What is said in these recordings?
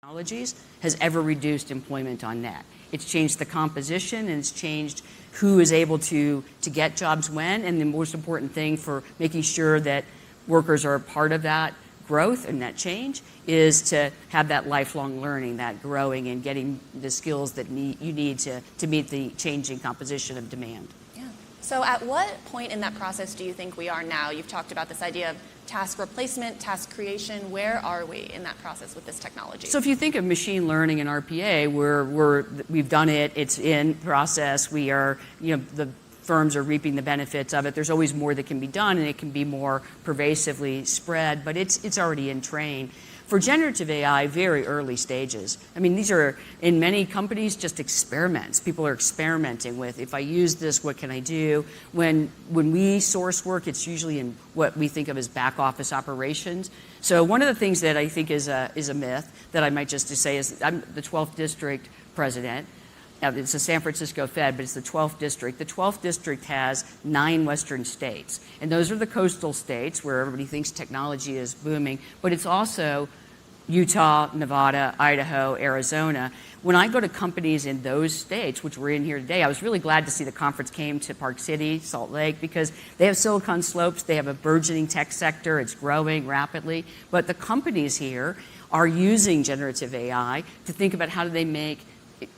technologies has ever reduced employment on net. It's changed the composition, and it's changed who is able to get jobs when, and the most important thing for making sure that workers are a part of that growth and that change is to have that lifelong learning, that growing and getting the skills that you need to meet the changing composition of demand. Yeah. So at what point in that process do you think we are now? You've talked about this idea of task replacement, task creation. Where are we in that process with this technology? So if you think of machine learning and RPA, we've done it. It's in process. We are, the firms are reaping the benefits of it. There's always more that can be done, and it can be more pervasively spread, but it's already in train. For generative AI, very early stages. I mean, these are, in many companies, just experiments. People are experimenting with, if I use this, what can I do? When we source work, it's usually in what we think of as back office operations. So one of the things that I think is a myth that I might just say is, I'm the 12th district president. Now, it's the San Francisco Fed, but it's the 12th district. The 12th district has 9 western states, and those are the coastal states where everybody thinks technology is booming, but it's also Utah, Nevada, Idaho, Arizona. When I go to companies in those states, which we're in here today, I was really glad to see the conference came to Park City, Salt Lake, because they have Silicon Slopes, they have a burgeoning tech sector, it's growing rapidly, but the companies here are using generative AI to think about how do they make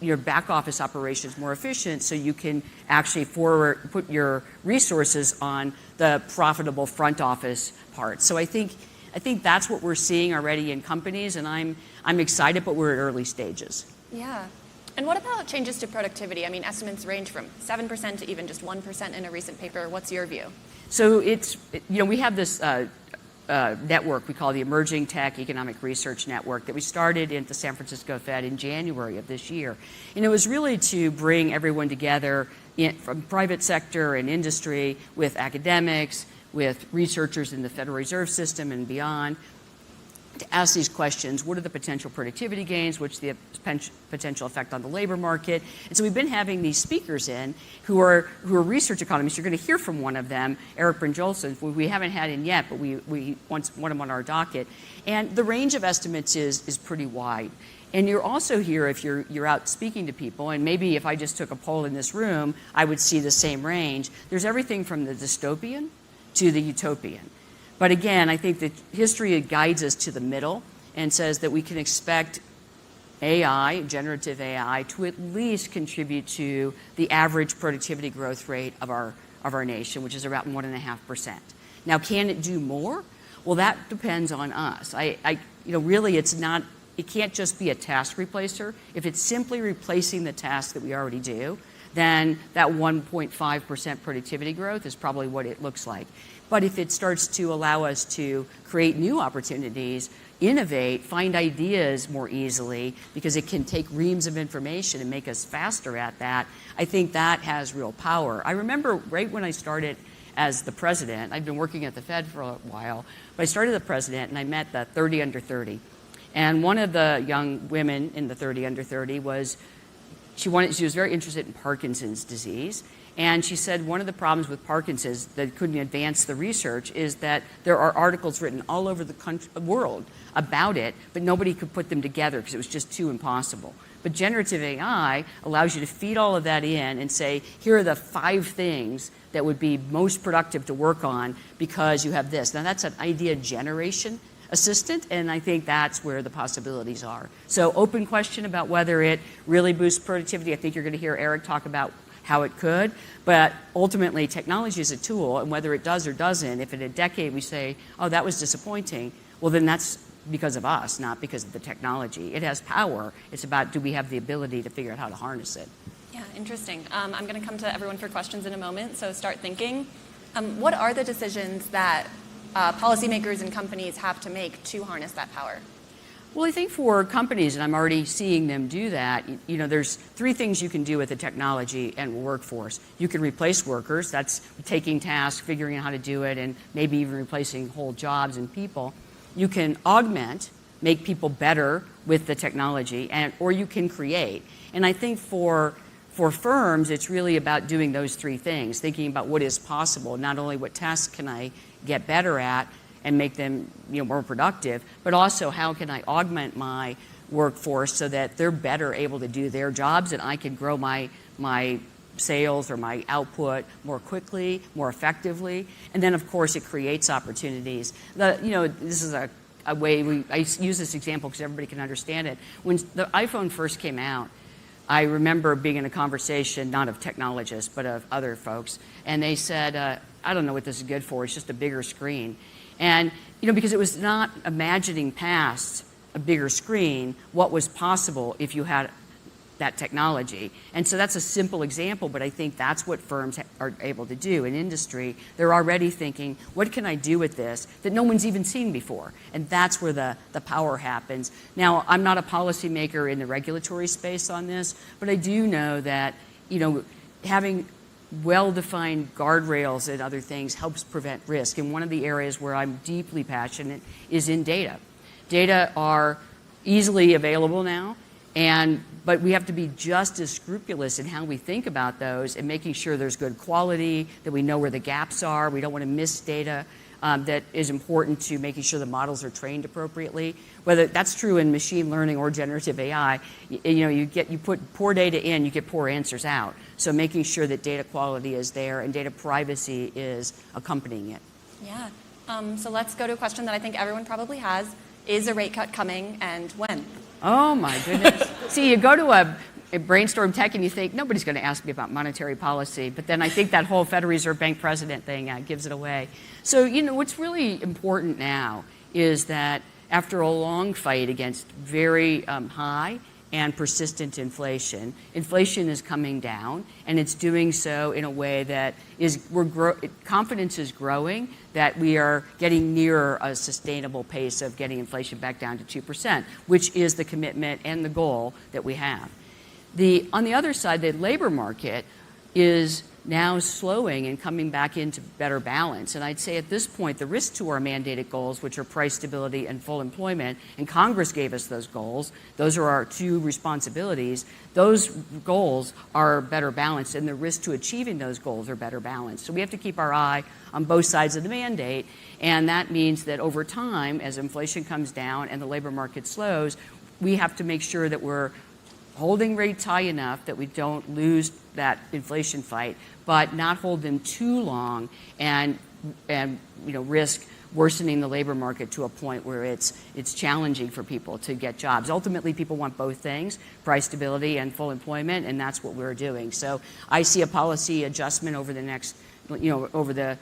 your back office operations more efficient so you can actually put your resources on the profitable front office part. So I think that's what we're seeing already in companies, and I'm excited, but we're at early stages. Yeah. And what about changes to productivity? I mean, estimates range from 7% to even just 1% in a recent paper. What's your view? So we have this network we call the Emerging Tech Economic Research Network that we started at the San Francisco Fed in January of this year. And it was really to bring everyone together from private sector and industry with academics, with researchers in the Federal Reserve System and beyond, to ask these questions. What are the potential productivity gains? What's the potential effect on the labor market? And so we've been having these speakers in who are research economists. You're going to hear from one of them, Eric Brynjolfsson, who we haven't had in yet, but we want him on our docket. And the range of estimates is pretty wide. And you're also here if you're out speaking to people, and maybe if I just took a poll in this room, I would see the same range. There's everything from the dystopian to the utopian. But again, I think that history guides us to the middle and says that we can expect AI, generative AI, to at least contribute to the average productivity growth rate of our nation, which is about 1.5%. Now, can it do more? Well, that depends on us. Really, it can't just be a task replacer. If it's simply replacing the tasks that we already do, then that 1.5% productivity growth is probably what it looks like. But if it starts to allow us to create new opportunities, innovate, find ideas more easily, because it can take reams of information and make us faster at that, I think that has real power. I remember right when I started as the president, I've been working at the Fed for a while, but I started as the president and I met the 30 under 30. And one of the young women in the 30 under 30 she was very interested in Parkinson's disease. And she said one of the problems with Parkinson's that couldn't advance the research is that there are articles written all over the world about it, but nobody could put them together because it was just too impossible. But generative AI allows you to feed all of that in and say, here are the 5 things that would be most productive to work on because you have this. Now that's an idea generation assistant, and I think that's where the possibilities are. So open question about whether it really boosts productivity. I think you're going to hear Eric talk about how it could, but ultimately technology is a tool, and whether it does or doesn't, if in a decade we say, oh, that was disappointing, well then that's because of us, not because of the technology. It has power. It's about, do we have the ability to figure out how to harness it? Yeah, interesting. I'm going to come to everyone for questions in a moment, so start thinking. What are the decisions that policymakers and companies have to make to harness that power? Well, I think for companies, and I'm already seeing them do that, there's 3 things you can do with the technology and workforce. You can replace workers. That's taking tasks, figuring out how to do it, and maybe even replacing whole jobs and people. You can augment, make people better with the technology, or you can create. And I think for firms, it's really about doing those 3 things, thinking about what is possible, not only what tasks can I get better at and make them more productive, but also how can I augment my workforce so that they're better able to do their jobs and I can grow my sales or my output more quickly, more effectively. And then, of course, it creates opportunities. This is a way I use this example because everybody can understand it. When the iPhone first came out, I remember being in a conversation, not of technologists, but of other folks, and they said, I don't know what this is good for, it's just a bigger screen. And, because it was not imagining past a bigger screen, what was possible if you had that technology. And so that's a simple example, but I think that's what firms are able to do in industry. They're already thinking, what can I do with this that no one's even seen before? And that's where the power happens. Now, I'm not a policymaker in the regulatory space on this, but I do know that, having well-defined guardrails and other things helps prevent risk. And one of the areas where I'm deeply passionate is in data. Data are easily available now, but we have to be just as scrupulous in how we think about those and making sure there's good quality, that we know where the gaps are. We don't want to miss data that is important to making sure the models are trained appropriately. Whether that's true in machine learning or generative AI, you put poor data in, you get poor answers out. So making sure that data quality is there and data privacy is accompanying it. Yeah. So let's go to a question that I think everyone probably has. Is a rate cut coming, and when? Oh, my goodness. See, you go to a Brainstorm Tech and you think, nobody's going to ask me about monetary policy. But then I think that whole Federal Reserve Bank president thing gives it away. So, what's really important now is that after a long fight against very high and persistent inflation, inflation is coming down, and it's doing so in a way that confidence is growing, that we are getting nearer a sustainable pace of getting inflation back down to 2%, which is the commitment and the goal that we have. On the other side, the labor market is now slowing and coming back into better balance. And I'd say at this point, the risk to our mandated goals, which are price stability and full employment, and Congress gave us those goals, those are our two responsibilities, those goals are better balanced, and the risk to achieving those goals are better balanced. So we have to keep our eye on both sides of the mandate, and that means that over time, as inflation comes down and the labor market slows, we have to make sure that we're holding rates high enough that we don't lose that inflation fight, but not hold them too long and risk worsening the labor market to a point where it's challenging for people to get jobs. Ultimately, people want both things, price stability and full employment, and that's what we're doing. So I see a policy adjustment over the next, over the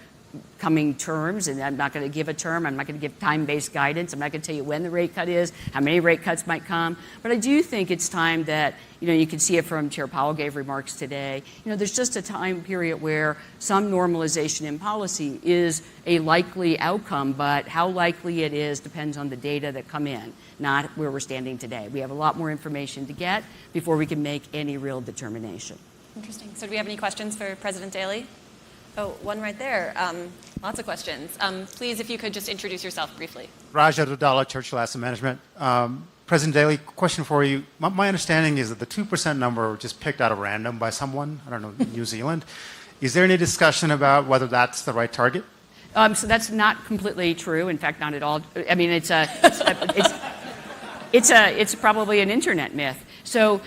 coming terms, and I'm not going to give a term. I'm not going to give time-based guidance. I'm not going to tell you when the rate cut is, how many rate cuts might come. But I do think it's time that, you can see it from Chair Powell gave remarks today. There's just a time period where some normalization in policy is a likely outcome, but how likely it is depends on the data that come in, not where we're standing today. We have a lot more information to get before we can make any real determination. Interesting. So do we have any questions for President Daly? Oh, one right there. Lots of questions. Please, if you could just introduce yourself briefly. Raja Dudala, Churchill Asset Management. President Daly, question for you. My understanding is that the 2% number was just picked out of random by someone, I don't know, New Zealand. Is there any discussion about whether that's the right target? So that's not completely true. In fact, not at all. I mean, it's probably an internet myth. So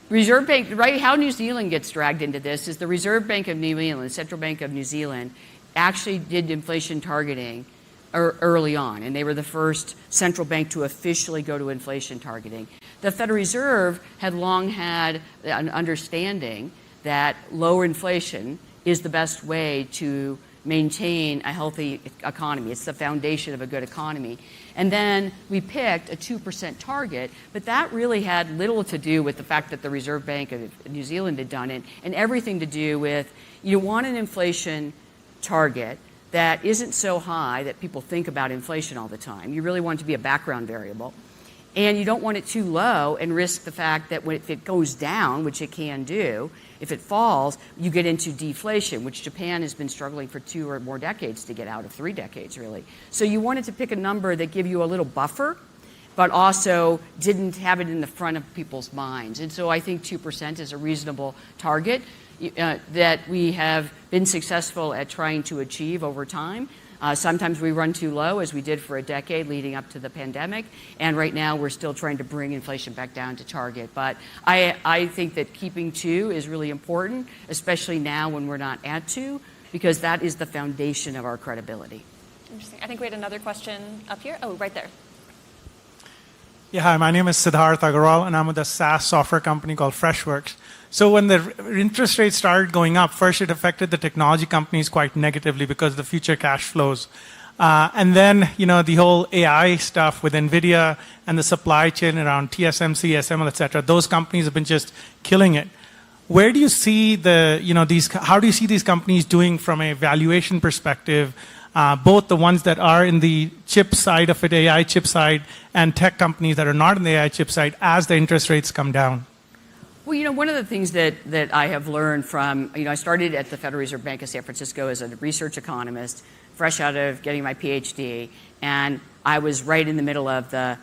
Reserve Bank, right, how New Zealand gets dragged into this is the Reserve Bank of New Zealand, Central Bank of New Zealand, actually did inflation targeting early on, and they were the first central bank to officially go to inflation targeting. The Federal Reserve had long had an understanding that lower inflation is the best way to maintain a healthy economy. It's the foundation of a good economy. And then we picked a 2% target, but that really had little to do with the fact that the Reserve Bank of New Zealand had done it, and everything to do with you want an inflation target that isn't so high that people think about inflation all the time. You really want it to be a background variable. And you don't want it too low and risk the fact that if it goes down, which it can do, if it falls, you get into deflation, which Japan has been struggling for 2 or more decades to get out of, 3 decades really. So you wanted to pick a number that give you a little buffer, but also didn't have it in the front of people's minds. And so I think 2% is a reasonable target that we have been successful at trying to achieve over time. Sometimes we run too low, as we did for a decade leading up to the pandemic, and right now we're still trying to bring inflation back down to target. But I think that keeping 2 is really important, especially now when we're not at 2, because that is the foundation of our credibility. Interesting. I think we had another question up here. Oh, right there. Yeah, hi, my name is Siddharth Agarwal, and I'm with a SaaS software company called Freshworks. So when the interest rates started going up, first it affected the technology companies quite negatively because of the future cash flows. And then, the whole AI stuff with NVIDIA and the supply chain around TSMC, SML, et cetera, those companies have been just killing it. Where do you see how do you see these companies doing from a valuation perspective, both the ones that are in the chip side of it, AI chip side, and tech companies that are not in the AI chip side as the interest rates come down? Well, one of the things that I have learned from, I started at the Federal Reserve Bank of San Francisco as a research economist, fresh out of getting my PhD, and I was right in the middle of the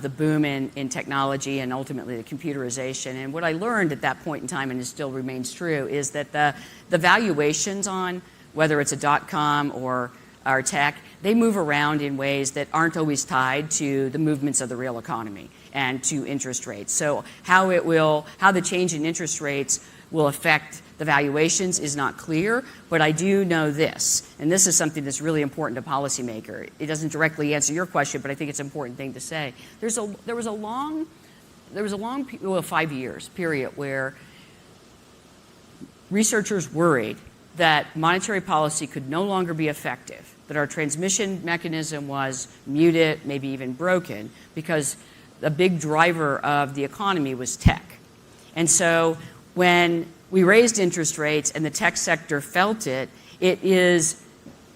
boom in technology and ultimately the computerization. And what I learned at that point in time, and it still remains true, is that the valuations on whether it's a .com or tech, they move around in ways that aren't always tied to the movements of the real economy and to interest rates. So how the change in interest rates will affect the valuations is not clear, but I do know this, and this is something that's really important to policymaker. It doesn't directly answer your question, but I think it's an important thing to say. There was a long 5 years period where researchers worried that monetary policy could no longer be effective, that our transmission mechanism was muted, maybe even broken, because the big driver of the economy was tech. And so when we raised interest rates and the tech sector felt it, it is,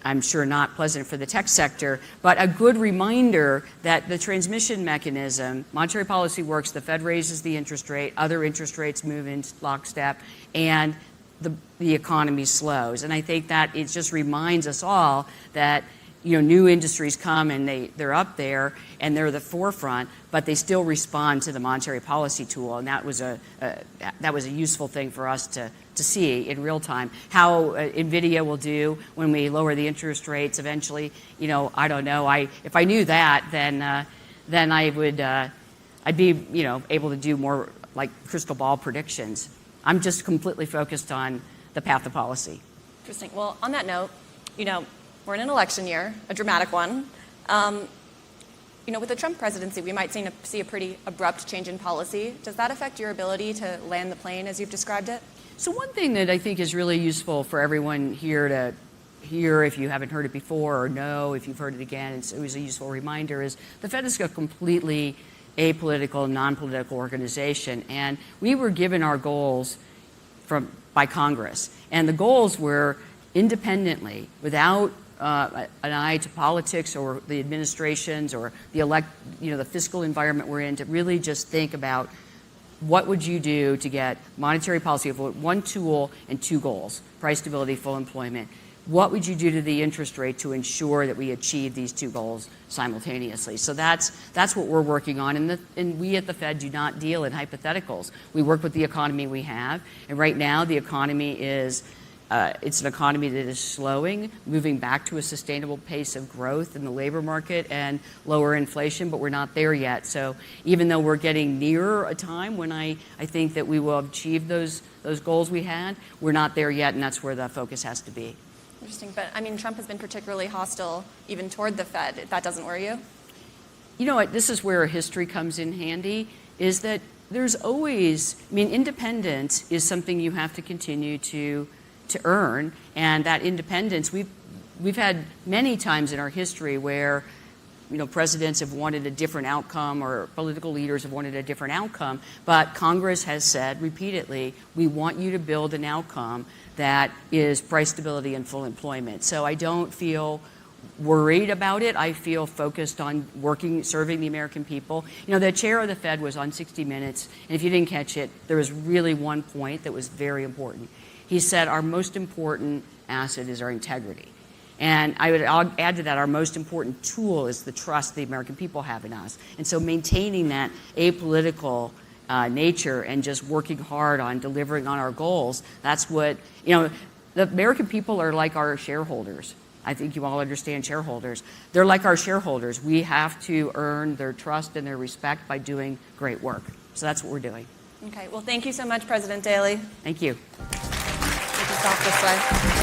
I'm sure, not pleasant for the tech sector, but a good reminder that the transmission mechanism, monetary policy works, the Fed raises the interest rate, other interest rates move in lockstep, and the economy slows. And I think that it just reminds us all that new industries come and they're up there and they're the forefront, but they still respond to the monetary policy tool. And that was a useful thing for us to see in real time. How NVIDIA will do when we lower the interest rates eventually, I don't know. If I knew that, then I would I'd be able to do more like crystal ball predictions. I'm just completely focused on the path of policy. Interesting. Well, on that note, we're in an election year, a dramatic one. With the Trump presidency, we might see a pretty abrupt change in policy. Does that affect your ability to land the plane as you've described it? So one thing that I think is really useful for everyone here to hear, if you haven't heard it before, or know if you've heard it again, it was a useful reminder, is the Fed is a completely apolitical, non-political organization, and we were given our goals by Congress, and the goals were independently, without an eye to politics or the administrations or the fiscal environment we're in, to really just think about what would you do to get monetary policy of one tool and 2 goals: price stability, full employment. What would you do to the interest rate to ensure that we achieve these 2 goals simultaneously? So that's what we're working on. And we at the Fed do not deal in hypotheticals. We work with the economy we have. And right now, the economy is, it's an economy that is slowing, moving back to a sustainable pace of growth in the labor market and lower inflation, but we're not there yet. So even though we're getting nearer a time when I think that we will achieve those goals we had, we're not there yet, and that's where the focus has to be. Interesting. But, Trump has been particularly hostile even toward the Fed. That doesn't worry you? You know what? This is where history comes in handy, is that there's always, independence is something you have to continue to earn, and that independence, we've had many times in our history where presidents have wanted a different outcome or political leaders have wanted a different outcome, but Congress has said repeatedly, we want you to build an outcome that is price stability and full employment. So I don't feel worried about it. I feel focused on serving the American people. The chair of the Fed was on 60 Minutes, and if you didn't catch it, there was really one point that was very important. He said our most important asset is our integrity. And I'll add to that, our most important tool is the trust the American people have in us. And so maintaining that apolitical nature and just working hard on delivering on our goals, that's what, the American people are like our shareholders. I think you all understand shareholders. They're like our shareholders. We have to earn their trust and their respect by doing great work. So that's what we're doing. Okay, well, thank you so much, President Daly. Thank you. Take us off this way.